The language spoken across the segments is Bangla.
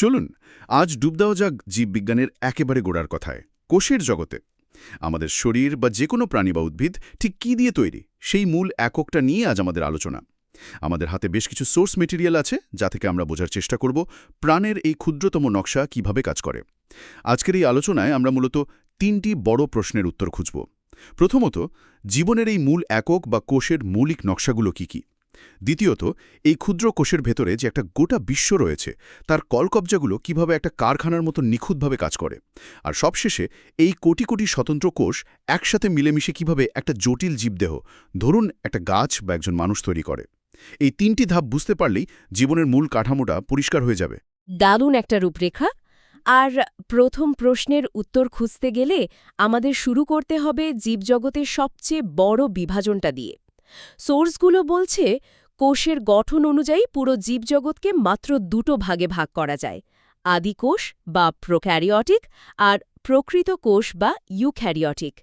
চলুন আজ ডুব দেওয়া যাক জীববিজ্ঞানের একেবারে গোড়ার কথায়, কোষের জগতে। আমাদের শরীর বা যে কোনো প্রাণী বা উদ্ভিদ ঠিক কী দিয়ে তৈরি, সেই মূল এককটা নিয়ে আজ আমাদের আলোচনা। আমাদের হাতে বেশ কিছু সোর্স মেটেরিয়াল আছে, যা থেকে আমরা বোঝার চেষ্টা করব প্রাণের এই ক্ষুদ্রতম নকশা কিভাবে কাজ করে। আজকের এই আলোচনায় আমরা মূলত তিনটি বড় প্রশ্নের উত্তর খুঁজব। প্রথমত, জীবনের এই মূল একক বা কোষের মৌলিক নকশাগুলো কি কি। দ্বিতীয়ত, এই ক্ষুদ্র কোষের ভেতরে যে একটা গোটা বিশ্ব রয়েছে, তার কলকবজাগুলো কিভাবে একটা কারখানার মতো নিখুঁতভাবে কাজ করে। আর সবশেষে, এই কোটি কোটি স্বতন্ত্র কোষ একসাথে মিলেমিশে কিভাবে একটা জটিল জীবদেহ, ধরুন একটা গাছ বা একজন মানুষ তৈরি করে। এই তিনটি ধাপ বুঝতে পারলেই জীবনের মূল কাঠামোটা পরিষ্কার হয়ে যাবে। দারুণ একটা রূপরেখা। আর প্রথম প্রশ্নের উত্তর খুঁজতে গেলে আমাদের শুরু করতে হবে জীবজগতের সবচেয়ে বড় বিভাজনটা দিয়ে। সোর্সগুলো বলছে কোষের গঠন অনুযায়ী পুরো জীবজগৎকে মাত্র দুটো ভাগে ভাগ করা যায়, আদিকোষ বা প্রোক্যারিওটিক আর প্রকৃত কোষ বা ইউক্যারিওটিক।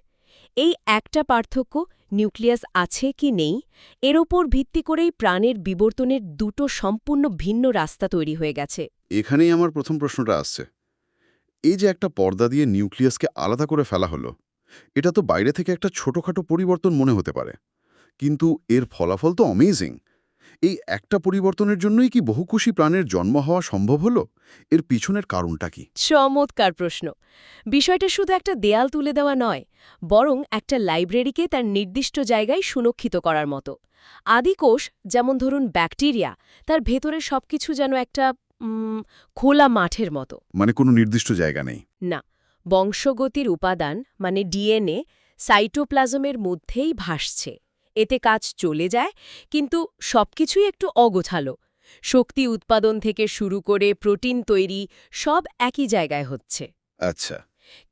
এই একটা পার্থক্য, নিউক্লিয়াস আছে কি নেই, এর ওপর ভিত্তি করেই প্রাণের বিবর্তনের দুটো সম্পূর্ণ ভিন্ন রাস্তা তৈরি হয়ে গেছে। এখানেই আমার প্রথম প্রশ্নটা আসছে। এই যে একটা পর্দা দিয়ে নিউক্লিয়াসকে আলাদা করে ফেলা হলো, এটা তো বাইরে থেকে একটা ছোটখাটো পরিবর্তন মনে হতে পারে, কিন্তু এর ফলাফল তো অমেজিং। এই একটা পরিবর্তনের জন্যই কি বহুকোষী প্রাণের জন্ম হওয়া সম্ভব হলো? এর পিছনের কারণটা কি? চমৎকার প্রশ্ন। বিষয়টা শুধু একটা দেয়াল তুলে দেওয়া নয়, বরং একটা লাইব্রেরিকে তার নির্দিষ্ট জায়গায় সুরক্ষিত করার মতো। আদিকোষ, যেমন ধরুন ব্যাকটেরিয়া, তার ভেতরে সবকিছু যেন একটা খোলা মাঠের মতো। মানে কোনো নির্দিষ্ট জায়গা নেই? না, বংশগতির উপাদান মানে ডিএনএ সাইটোপ্লাজমের মধ্যেই ভাসছে। এতে কাজ চলে যায়, কিন্তু সবকিছুই একটু অগোছালো। শক্তি উৎপাদন থেকে শুরু করে প্রোটিন তৈরি সব একই জায়গায় হচ্ছে। আচ্ছা।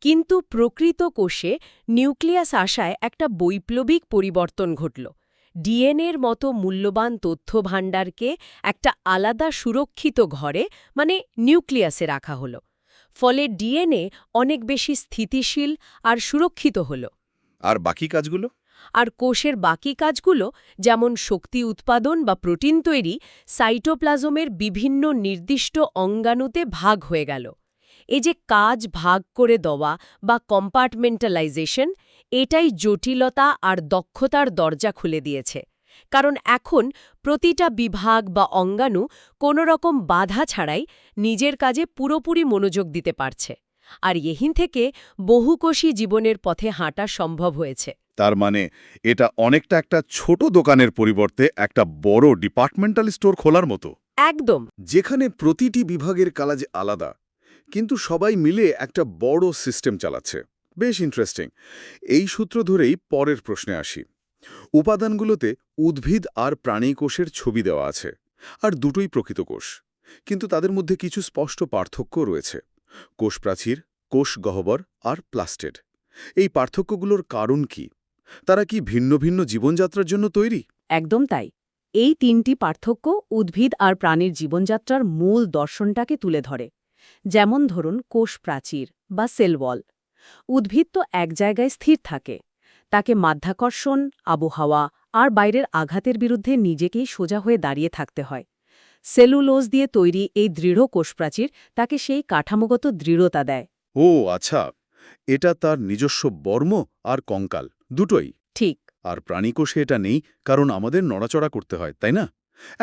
কিন্তু প্রকৃত কোষে নিউক্লিয়াস আসায় একটা বৈপ্লবিক পরিবর্তন ঘটল। ডিএনএর মতো মূল্যবান তথ্য ভাণ্ডারকে একটা আলাদা সুরক্ষিত ঘরে মানে নিউক্লিয়াসে রাখা হলো। ফলে ডিএনএ অনেক বেশি স্থিতিশীল আর সুরক্ষিত হল। আর বাকি কাজগুলো? আর কোষের বাকি কাজগুলো, যেমন শক্তি উৎপাদন বা প্রোটিন তৈরি, সাইটোপ্লাজমের বিভিন্ন নির্দিষ্ট অঙ্গাণুতে ভাগ হয়ে গেল। এই যে কাজ ভাগ করে দেওয়া বা কম্পার্টমেন্টালাইজেশন, এটাই জটিলতা আর দক্ষতার দরজা খুলে দিয়েছে। কারণ এখন প্রতিটা বিভাগ বা অঙ্গাণু কোনো রকম বাধা ছাড়াই নিজের কাজে পুরোপুরি মনোযোগ দিতে পারছে। আর এহিন থেকে বহুকোষী জীবনের পথে হাঁটা সম্ভব হয়েছে। তার মানে এটা অনেকটা একটা ছোট দোকানের পরিবর্তে একটা বড় ডিপার্টমেন্টাল স্টোর খোলার মতো। একদম। যেখানে প্রতিটি বিভাগের কাজ আলাদা, কিন্তু সবাই মিলে একটা বড় সিস্টেম চালাচ্ছে। বেশ ইন্টারেস্টিং। এই সূত্র ধরেই পরের প্রশ্নে আসি। উপাদানগুলোতে উদ্ভিদ আর প্রাণী কোষের ছবি দেওয়া আছে, আর দুটোই প্রকৃত কোষ। কিন্তু তাদের মধ্যে কিছু স্পষ্ট পার্থক্য রয়েছে: কোষ প্রাচীর, কোষ গহ্বর আর প্লাস্টেড। এই পার্থক্যগুলোর কারণ কি? তারা কি ভিন্ন ভিন্ন জীবনযাত্রার জন্য তৈরি? একদম তাই। এই তিনটি পার্থক্য উদ্ভিদ আর প্রাণীর জীবনযাত্রার মূল দর্শনটাকে তুলে ধরে। যেমন ধরুন কোষ প্রাচীর বা সেল ওয়াল। উদ্ভিদ তো এক জায়গায় স্থির থাকে, তাকে মাধ্যাকর্ষণ, আবহাওয়া আর বাইরের আঘাতের বিরুদ্ধে নিজেকেই সোজা হয়ে দাঁড়িয়ে থাকতে হয়। সেলুলোজ দিয়ে তৈরি এই দৃঢ় কোষপ্রাচীর তাকে সেই কাঠামোগত দৃঢ়তা দেয়। ও আচ্ছা, এটা তার নিজস্ব বর্ম আর কঙ্কাল দুটোই। ঠিক। আর প্রাণীকোষে এটা নেই, কারণ আমাদের নড়াচড়া করতে হয়, তাই না?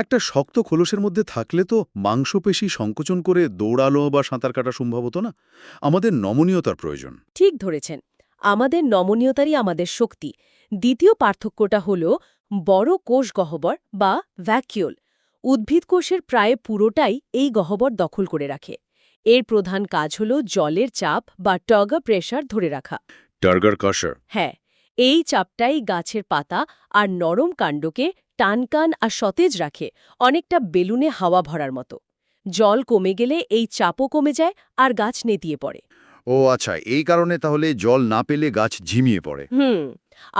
একটা শক্ত খোলসের মধ্যে থাকলে তো মাংসপেশি সংকোচন করে দৌড়ালো বা সাঁতার কাটা সম্ভব হতো না। আমাদের নমনীয়তার প্রয়োজন। ঠিক ধরেছেন। আমাদের নমনীয়তারই আমাদের শক্তি। দ্বিতীয় পার্থক্যটা হল বড় কোষ গহ্বর বা ভ্যাকিউল। উদ্ভিদ কোষের প্রায় পুরোটাই এই গহ্বর দখল করে রাখে। এর প্রধান কাজ হল জলের চাপ বা টার্গার প্রেশার ধরে রাখা। টার্গার কাশার? হ্যাঁ, এই চাপটাই গাছের পাতা আর নরম কাণ্ডকে টানকান আর সতেজ রাখে, অনেকটা বেলুনে হাওয়া ভরার মতো। জল কমে গেলে এই চাপও কমে যায় আর গাছ নেতিয়ে পড়ে। ও আচ্ছা, এই কারণে তাহলে জল না পেলে গাছ ঝিমিয়ে পড়ে।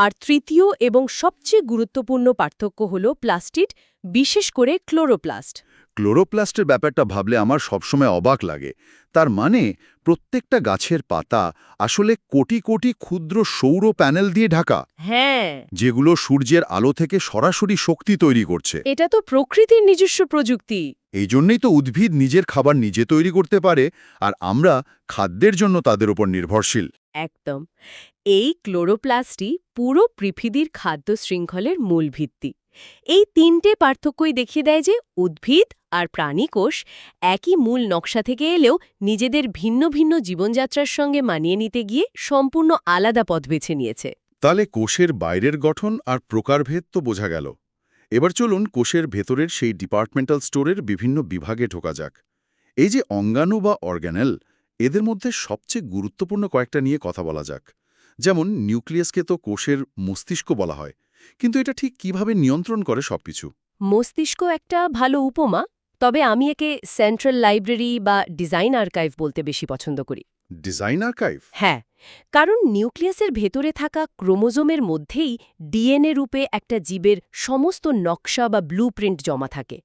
আর তৃতীয় এবং সবচেয়ে গুরুত্বপূর্ণ পার্থক্য হল প্লাস্টিড, বিশেষ করে ক্লোরোপ্লাস্ট। ক্লোরোপ্লাস্টের ব্যাপারটা ভাবলে আমার সবসময় অবাক লাগে। তার মানে প্রত্যেকটা গাছের পাতা আসলে কোটি কোটি ক্ষুদ্র সৌর প্যানেল দিয়ে ঢাকা, হ্যাঁ, যেগুলো সূর্যের আলো থেকে সরাসরি শক্তি তৈরি করছে। এটা তো প্রকৃতির নিজস্ব প্রযুক্তি। এই জন্যই তো উদ্ভিদ নিজের খাবার নিজে তৈরি করতে পারে, আর আমরা খাদ্যের জন্য তাদের উপর নির্ভরশীল। একদম। এই ক্লোরোপ্লাস্টই পুরো পৃথিবীর খাদ্য শৃঙ্খলের মূল ভিত্তি। এই তিনটে পার্থক্যই দেখিয়ে দেয় যে উদ্ভিদ আর প্রাণীকোষ একই মূল নকশা থেকে এলেও নিজেদের ভিন্ন ভিন্ন জীবনযাত্রার সঙ্গে মানিয়ে নিতে গিয়ে সম্পূর্ণ আলাদা পথ বেছে নিয়েছে। তাহলে কোষের বাইরের গঠন আর প্রকারভেদ তো বোঝা গেল। এবার চলুন কোষের ভেতরের সেই ডিপার্টমেন্টাল স্টোরের বিভিন্ন বিভাগে ঢোকা যাক। এই যে অঙ্গাণু বা অর্গ্যানেল, এদের মধ্যে সবচেয়ে গুরুত্বপূর্ণ কয়েকটা নিয়ে কথা বলা যাক। যেমন নিউক্লিয়াসকে তো কোষের মস্তিষ্ক বলা হয়, কিন্তু এটা ঠিক কিভাবে নিয়ন্ত্রণ করে সবকিছু? মস্তিষ্ক একটা ভালো উপমা, তবে আমি একে সেন্ট্রাল লাইব্রেরি বা ডিজাইন আর্কাইভ বলতে বেশি পছন্দ করি। Design archive? হ্যাঁ, কারণ নিউক্লিয়াসের ভেতরে থাকা ক্রোমোজোমের মধ্যেই ডিএনএ রূপে একটা জীবের সমস্ত নকশা বা ব্লুপ্রিন্ট জমা থাকে।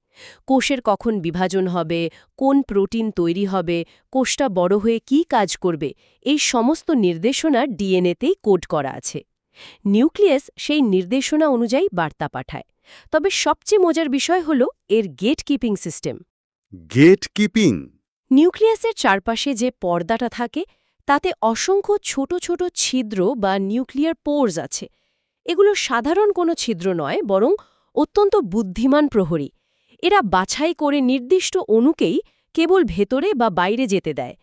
কোষের কখন বিভাজন হবে, কোন প্রোটিন তৈরি হবে, কোষটা বড় হয়ে কী কাজ করবে, এই সমস্ত নির্দেশনা ডিএনএতেই কোড করা আছে। নিউক্লিয়াস সেই নির্দেশনা অনুযায়ী বার্তা পাঠায়। তবে সবচেয়ে মজার বিষয় হল এর gatekeeping system. Gatekeeping? নিউক্লিয়াসের চারপাশে যে পর্দাটা থাকে তাতে অসংখ্য ছোট ছোট ছিদ্র বা নিউক্লিয়ার পোরস আছে। এগুলো সাধারণ কোনো ছিদ্র নয়, বরং অত্যন্ত বুদ্ধিমান প্রহরী। এরা বাছাই করে নির্দিষ্ট অণুকেই কেবল ভেতরে বা বাইরে যেতে দেয়।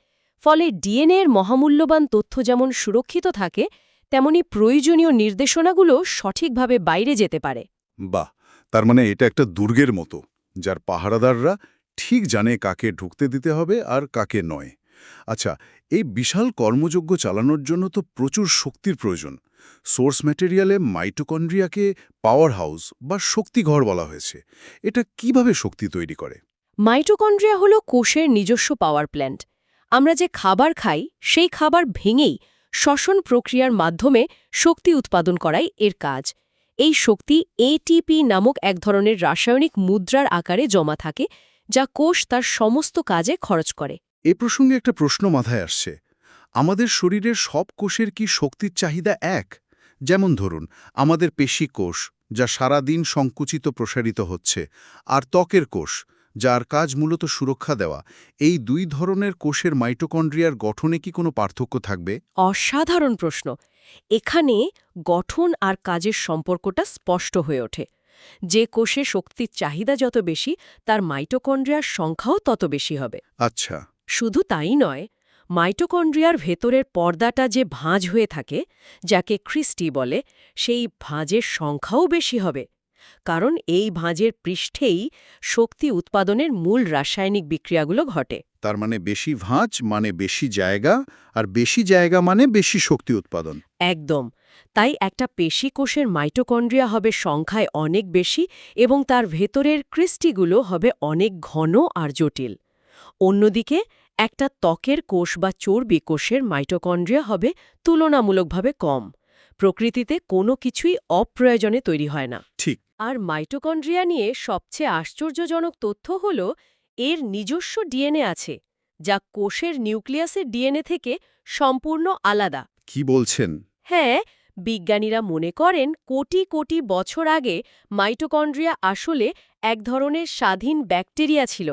ফলে ডিএনএর মহামূল্যবান তথ্য যেমন সুরক্ষিত থাকে, তেমনি প্রয়োজনীয় নির্দেশনাগুলো সঠিকভাবে বাইরে যেতে পারে। বাহ, তার মানে এটা একটা দুর্গের মতো, যার পাহারাদাররা ঠিক জানে কাকে ঢুকতে দিতে হবে আর কাকে নয়। আচ্ছা, এই বিশাল কর্মযজ্ঞ চালানোর জন্য তো প্রচুর শক্তির প্রয়োজন। সোর্স ম্যাটেরিয়ালে মাইটোকন্ড্রিয়াকে পাওয়ার হাউস বা শক্তিঘর বলা হয়েছে। এটা কিভাবে শক্তি তৈরি করে? মাইটোকন্ড্রিয়া হল কোষের নিজস্ব পাওয়ার প্ল্যান্ট। আমরা যে খাবার খাই সেই খাবার ভেঙেই শ্বসন প্রক্রিয়ার মাধ্যমে শক্তি উৎপাদন করাই এর কাজ। এই শক্তি এটিপি নামক এক ধরনের রাসায়নিক মুদ্রার আকারে জমা থাকে, যা কোষ তার সমস্ত কাজে খরচ করে। এ প্রসঙ্গে একটা প্রশ্ন মাথায় আসছে। আমাদের শরীরের সব কোষের কি শক্তির চাহিদা এক? যেমন ধরুন, আমাদের পেশি কোষ, যা সারাদিন সংকুচিত প্রসারিত হচ্ছে, আর ত্বকের কোষ, যার কাজ মূলত সুরক্ষা দেওয়া। এই দুই ধরনের কোষের মাইটোকন্ড্রিয়ার গঠনে কি কোনো পার্থক্য থাকবে? অসাধারণ প্রশ্ন। এখানে গঠন আর কাজের সম্পর্কটা স্পষ্ট হয়ে ওঠে। যে কোষে শক্তির চাহিদা যত বেশি, তার মাইটোকন্ড্রিয়ার সংখ্যাও তত বেশি হবে। আচ্ছা। শুধু তাই নয়, মাইটোকন্ড্রিয়ার ভেতরের পর্দাটা যে ভাঁজ হয়ে থাকে, যাকে ক্রিস্টি বলে, সেই ভাঁজের সংখ্যাও বেশি হবে। কারণ এই ভাঁজের পৃষ্ঠেই শক্তি উৎপাদনের মূল রাসায়নিক বিক্রিয়াগুলো ঘটে। তার মানে বেশি ভাঁজ মানে বেশি জায়গা, আর বেশি জায়গা মানে বেশি শক্তি উৎপাদন। একদম। তাই একটা পেশি কোষের মাইটোকন্ড্রিয়া হবে সংখ্যায় অনেক বেশি এবং তার ভেতরের ক্রিস্টিগুলো হবে অনেক ঘন আর জটিল। অন্যদিকে একটা ত্বকের কোষ বা চর্বি কোষের মাইটোকন্ড্রিয়া হবে তুলনামূলকভাবে কম। প্রকৃতিতে কোনো কিছুই অপ্রয়োজনে তৈরি হয় না। ঠিক। আর মাইটোকন্ড্রিয়া নিয়ে সবচেয়ে আশ্চর্যজনক তথ্য হল এর নিজস্ব ডিএনএ আছে, যা কোষের নিউক্লিয়াসের ডিএনএ থেকে সম্পূর্ণ আলাদা। কি বলছেন? হ্যাঁ, বিজ্ঞানীরা মনে করেন কোটি কোটি বছর আগে মাইটোকন্ড্রিয়া আসলে এক ধরনের স্বাধীন ব্যাকটেরিয়া ছিল,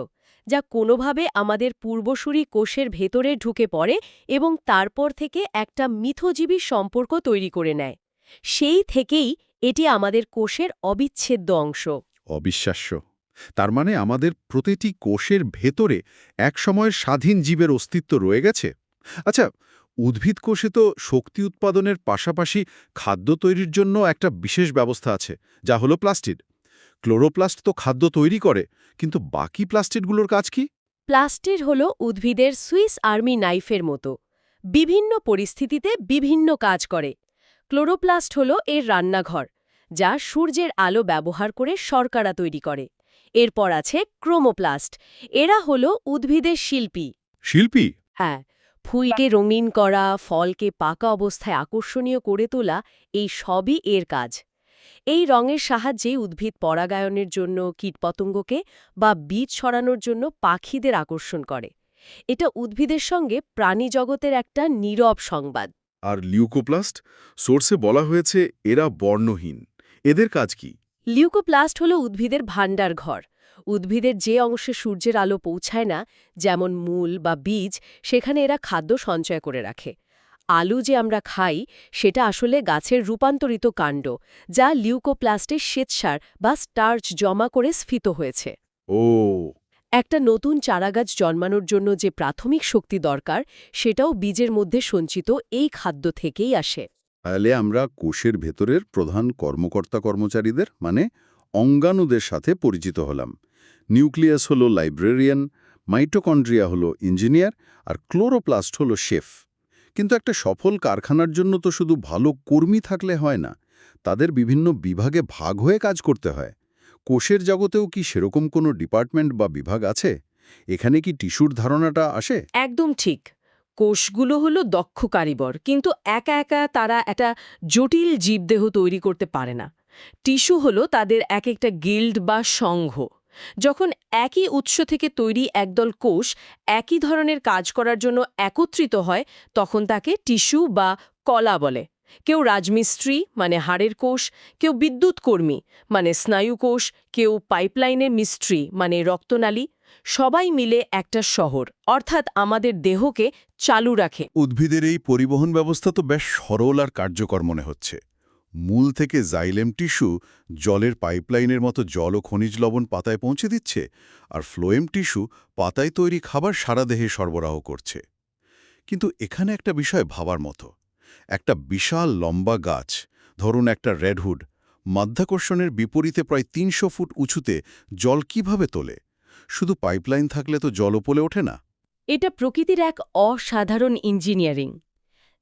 যা কোনোভাবে আমাদের পূর্বসূরি কোষের ভেতরে ঢুকে পড়ে এবং তারপর থেকে একটা মিথজীবী সম্পর্ক তৈরি করে নেয়। সেই থেকেই এটি আমাদের কোষের অবিচ্ছেদ্য অংশ। অবিশ্বাস্য। তার মানে আমাদের প্রতিটি কোষের ভেতরে একসময়ের স্বাধীন জীবের অস্তিত্ব রয়ে গেছে। আচ্ছা, উদ্ভিদ কোষে তো শক্তি উৎপাদনের পাশাপাশি খাদ্য তৈরির জন্য একটা বিশেষ ব্যবস্থা আছে, যা হলো প্লাস্টিড। ক্লোরোপ্লাস্ট তো খাদ্য তৈরি করে, কিন্তু বাকি প্লাস্টিডগুলোর কাজ কি? প্লাস্টিড হল উদ্ভিদের সুইস আর্মি নাইফের মতো। বিভিন্ন পরিস্থিতিতে বিভিন্ন কাজ করে। ক্লোরোপ্লাস্ট হল এর রান্নাঘর, যা সূর্যের আলো ব্যবহার করে শর্করা তৈরি করে। এরপর আছে ক্রোমোপ্লাস্ট। এরা হল উদ্ভিদের শিল্পী। শিল্পী? হ্যাঁ, ফুলকে রঙিন করা, ফলকে পাকা অবস্থায় আকর্ষণীয় করে তোলা, এই সবই এর কাজ। এই রঙের সাহায্যে উদ্ভিদ পরাগায়নের জন্য কীটপতঙ্গকে বা বীজ ছড়ানোর জন্য পাখিদের আকর্ষণ করে। এটা উদ্ভিদের সঙ্গে প্রাণী জগতের একটা নীরব সংবাদ। আর লিউকোপ্লাস্ট, সোর্সে বলা হয়েছে এরা বর্ণহীন। এদের কাজ কি? লিউকোপ্লাস্ট হল উদ্ভিদের ভাণ্ডার ঘর। উদ্ভিদের যে অংশে সূর্যের আলো পৌঁছায় না, যেমন মূল বা বীজ, সেখানে এরা খাদ্য সঞ্চয় করে রাখে। আলু যে আমরা খাই সেটা আসলে গাছের রূপান্তরিত কাণ্ড, যা লিউকোপ্লাস্টের শ্বেতসার বা স্টার্চ জমা করে স্ফীত হয়েছে। ও, একটা নতুন চারাগাছ জন্মানোর জন্য যে প্রাথমিক শক্তি দরকার, সেটাও বীজের মধ্যে সঞ্চিত এই খাদ্য থেকেই আসে। তাহলে আমরা কোষের ভেতরের প্রধান কর্মকর্তা-কর্মচারীদের মানে অঙ্গাণুদের সাথে পরিচিত হলাম। নিউক্লিয়াস হলো লাইব্রেরিয়ান, মাইটোকন্ড্রিয়া হলো ইঞ্জিনিয়ার, আর ক্লোরোপ্লাস্ট হলো শেফ। কিন্তু একটা সফল কারখানার জন্য তো শুধু ভালো কর্মী থাকলে হয় না, তাদের বিভিন্ন বিভাগে ভাগ হয়ে কাজ করতে হয়। কোষের জগতেও কি সেরকম কোনো ডিপার্টমেন্ট বা বিভাগ আছে? এখানে কি টিস্যুর ধারণাটা আসে? একদম ঠিক। কোষগুলো হলো দক্ষ কারিগর, কিন্তু একা একা তারা একটা জটিল জীবদেহ তৈরি করতে পারে না। টিস্যু হলো তাদের এক একটা গিল্ড বা সংঘ। যখন একই উৎস থেকে তৈরি একদল কোষ একই ধরনের কাজ করার জন্য একত্রিত হয়, তখন তাকে টিস্যু বা কলা বলে। কেউ রাজমিস্ত্রি মানে হাড়ের কোষ, কেউ বিদ্যুৎ কর্মী মানে স্নায়ু কোষ, কেউ পাইপলাইনের মিস্ত্রি মানে রক্তনালী। সবাই মিলে একটা শহর, অর্থাৎ আমাদের দেহকে চালু রাখে। উদ্ভিদের এই পরিবহন ব্যবস্থা তো বেশ সরল আর কার্যকর মনে হচ্ছে। মূল থেকে জাইলেম টিস্যু জলের পাইপলাইনের মতো জল ও খনিজ লবণ পাতায় পৌঁছে দিচ্ছে, আর ফ্লোয়েম টিস্যু পাতায় তৈরি খাবার সারা দেহে সরবরাহ করছে। কিন্তু এখানে একটা বিষয় ভাবার মতো। একটা বিশাল লম্বা গাছ, ধরুন একটা রেডহুড, মাধ্যাকর্ষণের বিপরীতে প্রায় ৩০০ ফুট উঁচুতে জল কিভাবে তোলে? শুধু পাইপলাইন থাকলে তো জল ওপরে ওঠে না। এটা প্রকৃতির এক অসাধারণ ইঞ্জিনিয়ারিং।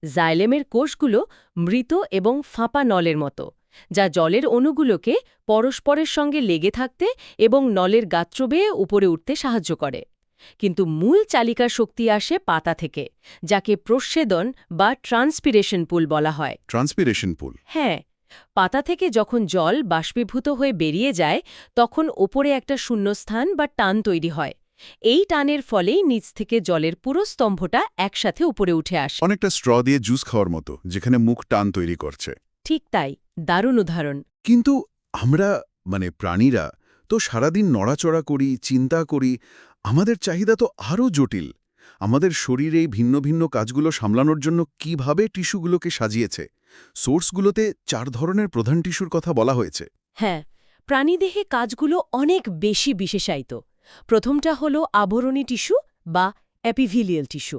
জাইলেমের কোষগুলো মৃত এবং ফাঁপা নলের মতো, যা জলের অণুগুলোকে পরস্পরের সঙ্গে লেগে থাকতে এবং নলের গাত্র বেয়ে উপরে উঠতে সাহায্য করে। কিন্তু মূল চালিকার শক্তি আসে পাতা থেকে, যাকে প্রস্বেদন বা ট্রান্সপিরেশন পুল বলা হয়। ট্রান্সপিরেশন পুল? হ্যাঁ, পাতা থেকে যখন জল বাষ্পীভূত হয়ে বেরিয়ে যায়, তখন ওপরে একটা শূন্যস্থান বা টান তৈরি হয়। এই টানের ফলেই নিচ থেকে জলের পুরো স্তম্ভটা একসাথে উপরে উঠে আসে। অনেকটা স্ট্র দিয়ে জুস খাওয়ার মতো, যেখানে মুখ টান তৈরি করছে। ঠিক তাই, দারুণ উদাহরণ। কিন্তু আমরা প্রাণীরা তো সারাদিন নড়াচড়া করি, চিন্তা করি, আমাদের চাহিদা তো আরও জটিল। আমাদের শরীর এই ভিন্ন ভিন্ন কাজগুলো সামলানোর জন্য কিভাবে টিস্যুগুলোকে সাজিয়েছে? সোর্সগুলোতে ৪ ধরনের প্রধান টিস্যুর কথা বলা হয়েছে। হ্যাঁ, প্রাণীদেহে কাজগুলো অনেক বেশি বিশেষায়িত। প্রথমটা হলো আবরণী টিস্যু বা অ্যাপিভিলিয়াল টিস্যু।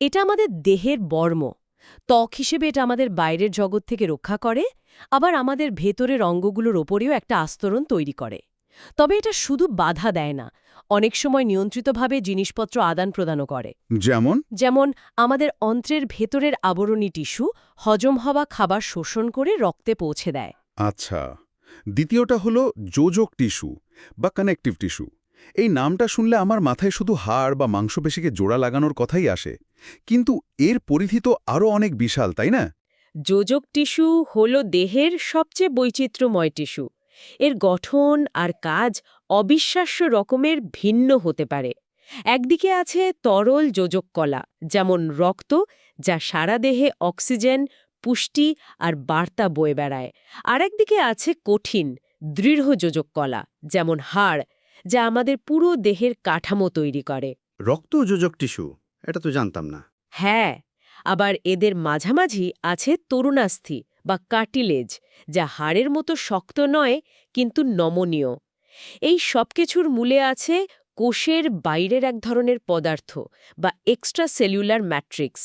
এটা আমাদের দেহের বর্ম। ত্বক হিসেবে এটা আমাদের বাইরের জগৎ থেকে রক্ষা করে, আবার আমাদের ভেতরের অঙ্গগুলোর ওপরেও একটা আস্তরণ তৈরি করে। তবে এটা শুধু বাধা দেয় না, অনেক সময় নিয়ন্ত্রিতভাবে জিনিসপত্র আদান প্রদানও করে। যেমন? যেমন আমাদের অন্ত্রের ভেতরের আবরণী টিস্যু হজম হওয়া খাবার শোষণ করে রক্তে পৌঁছে দেয়। আচ্ছা, দ্বিতীয়টা হলো যোজক টিস্যু বা কানেকটিভ টিস্যু। এই নামটা শুনলে আমার মাথায় শুধু হাড় বা মাংসপেশিকে জোড়া লাগানোর কথাই আসে, কিন্তু এর পরিধি তো আরও অনেক বিশাল, তাই না? যোজক টিস্যু হল দেহের সবচেয়ে বৈচিত্র্যময় টিস্যু। এর গঠন আর কাজ অবিশ্বাস্য রকমের ভিন্ন হতে পারে। একদিকে আছে তরল যোজক কলা, যেমন রক্ত, যা সারা দেহে অক্সিজেন, পুষ্টি আর বার্তা বয়ে বেড়ায়। আর একদিকে আছে কঠিন, দৃঢ় যোজক কলা, যেমন হাড়, যা আমাদের পুরো দেহের কাঠামো তৈরি করে। রক্ত যোজক টিস্যু, এটা তো জানতাম না। হ্যাঁ, আবার এদের মাঝামাঝি আছে তরুণাস্থি বা কার্টিলেজ, যা হাড়ের মতো শক্ত নয় কিন্তু নমনীয়। এই সবকিছুর মূলে আছে কোষের বাইরের এক ধরনের পদার্থ বা এক্সট্রা সেলুলার ম্যাট্রিক্স,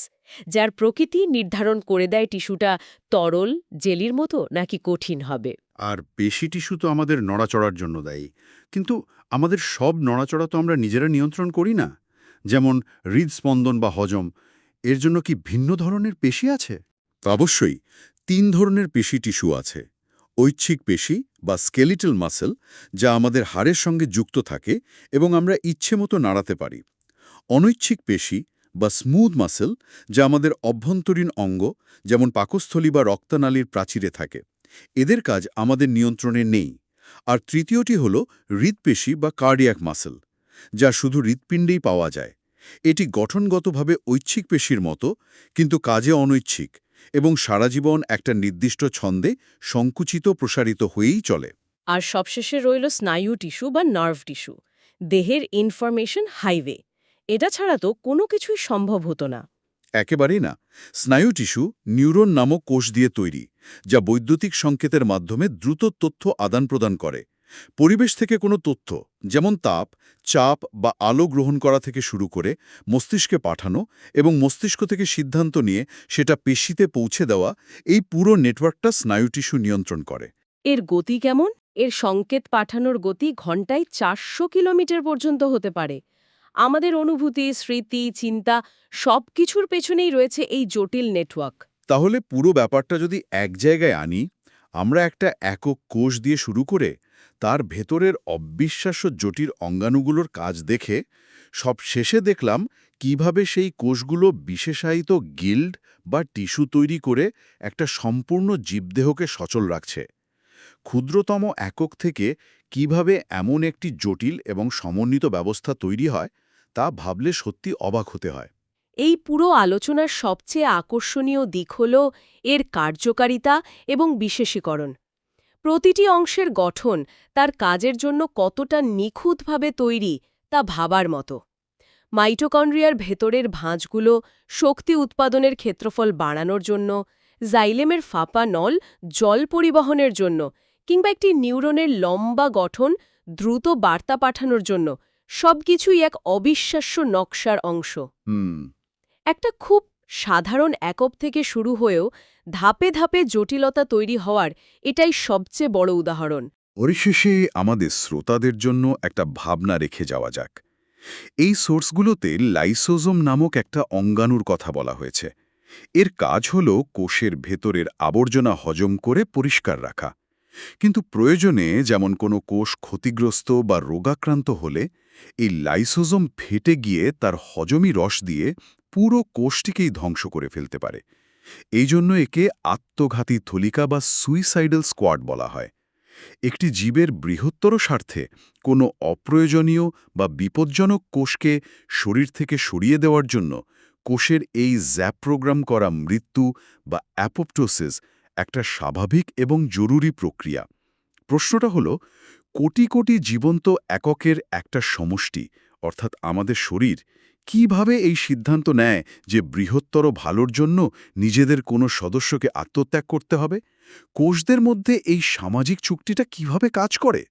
যার প্রকৃতি নির্ধারণ করে দেয় টিস্যুটা তরল, জেলির মতো নাকি কঠিন হবে। আর পেশি টিস্যু তো আমাদের নড়াচড়ার জন্য দায়ী, কিন্তু আমাদের সব নড়াচড়া তো আমরা নিজেরা নিয়ন্ত্রণ করি না। যেমন হৃদস্পন্দন বা হজম, এর জন্য কি ভিন্ন ধরনের পেশি আছে? অবশ্যই ৩ ধরনের পেশি টিস্যু আছে। ঐচ্ছিক পেশি বা স্কেলিটাল মাসল, যা আমাদের হাড়ের সঙ্গে যুক্ত থাকে এবং আমরা ইচ্ছেমতো নাড়াতে পারি। অনৈচ্ছিক পেশি বা স্মুথ মাসল, যা আমাদের অভ্যন্তরীণ অঙ্গ, যেমন পাকস্থলী বা রক্তনালীর প্রাচীরে থাকে। এদের কাজ আমাদের নিয়ন্ত্রণে নেই। আর তৃতীয়টি হল হৃৎপেশি বা কার্ডিয়াক মাসল, যা শুধু হৃৎপিণ্ডেই পাওয়া যায়। এটি গঠনগতভাবে ঐচ্ছিক পেশির মতো, কিন্তু কাজে অনৈচ্ছিক এবং সারা জীবন একটা নির্দিষ্ট ছন্দে সংকুচিত প্রসারিত হয়েই চলে। আর সবশেষে রইল স্নায়ু টিস্যু বা নার্ভ টিস্যু, দেহের ইনফরমেশন হাইওয়ে। এটা ছাড়া তো কোনো কিছুই সম্ভব হতো না। একেবারেই না। স্নায়ু টিস্যু নিউরন নামক কোষ দিয়ে তৈরি, যা বৈদ্যুতিক সংকেতের মাধ্যমে দ্রুত তথ্য আদান-প্রদান করে। পরিবেশ থেকে কোনো তথ্য, যেমন তাপ, চাপ বা আলো গ্রহণ করা থেকে শুরু করে মস্তিষ্কে পাঠানো এবং মস্তিষ্ক থেকে সিদ্ধান্ত নিয়ে সেটা পেশিতে পৌঁছে দেওয়া, এই পুরো নেটওয়ার্কটা স্নায়ু টিস্যু নিয়ন্ত্রণ করে। এর গতি কেমন? এর সংকেত পাঠানোর গতি ঘন্টায় 400 কিলোমিটার পর্যন্ত হতে পারে। আমাদের অনুভূতি, স্মৃতি, চিন্তা সবকিছুর পেছনেই রয়েছে এই জটিল নেটওয়ার্ক। তাহলে পুরো ব্যাপারটা যদি এক জায়গায় আনি, আমরা একটা একক কোষ দিয়ে শুরু করে তার ভেতরের অবিশ্বাস্য জটিল অঙ্গাণুগুলোর কাজ দেখে সব শেষে দেখলাম কিভাবে সেই কোষগুলো বিশেষায়িত গিল্ড বা টিস্যু তৈরি করে একটা সম্পূর্ণ জীবদেহকে সচল রাখছে। ক্ষুদ্রতম একক থেকে কিভাবে এমন একটি জটিল এবং সমন্বিত ব্যবস্থা তৈরি হয়, তা ভাবলে সত্যি অবাক হতে হয়। এই পুরো আলোচনার সবচেয়ে আকর্ষণীয় দিক হল এর কার্যকারিতা এবং বিশেষীকরণ। প্রতিটি অংশের গঠন তার কাজের জন্য কতটা নিখুঁতভাবে তৈরি তা ভাবার মতো। মাইটোকন্ড্রিয়ার ভেতরের ভাঁজগুলো শক্তি উৎপাদনের ক্ষেত্রফল বাড়ানোর জন্য, জাইলেমের ফাঁপা নল জল পরিবহনের জন্য, কিংবা একটি নিউরনের লম্বা গঠন দ্রুত বার্তা পাঠানোর জন্য, সবকিছুই এক অবিশ্বাস্য নকশার অংশ। একটা খুব সাধারণ একক থেকে শুরু হয়েও ধাপে ধাপে জটিলতা তৈরি হওয়ার এটাই সবচেয়ে বড় উদাহরণ। পরিশেষে আমাদের শ্রোতাদের জন্য একটা ভাবনা রেখে যাওয়া যাক। এই সোর্সগুলোতে লাইসোজোম নামক একটা অঙ্গাণুর কথা বলা হয়েছে। এর কাজ হল কোষের ভেতরের আবর্জনা হজম করে পরিষ্কার রাখা। কিন্তু প্রয়োজনে, যেমন কোনো কোষ ক্ষতিগ্রস্ত বা রোগাক্রান্ত হলে, এই লাইসোজোম ফেটে গিয়ে তার হজমি রস দিয়ে পুরো কোষটিকেই ধ্বংস করে ফেলতে পারে। এই জন্য একে আত্মঘাতী থলিকা বা সুইসাইডাল স্কোয়াড বলা হয়। একটি জীবের বৃহত্তর স্বার্থে কোনো অপ্রয়োজনীয় বা বিপজ্জনক কোষকে শরীর থেকে সরিয়ে দেওয়ার জন্য কোষের এই প্রোগ্রাম করা মৃত্যু বা অ্যাপোপ্টোসিস একটা স্বাভাবিক এবং জরুরি প্রক্রিয়া। প্রশ্নটা হলো, কোটি কোটি জীবন্ত এককের একটা সমষ্টি, অর্থাৎ আমাদের শরীর, কিভাবে এই সিদ্ধান্ত নেয় যে বৃহত্তর ভালোর জন্য নিজেদের কোনো সদস্যকে আত্মত্যাগ করতে হবে? কোষদের মধ্যে এই সামাজিক চুক্তিটা কিভাবে কাজ করে?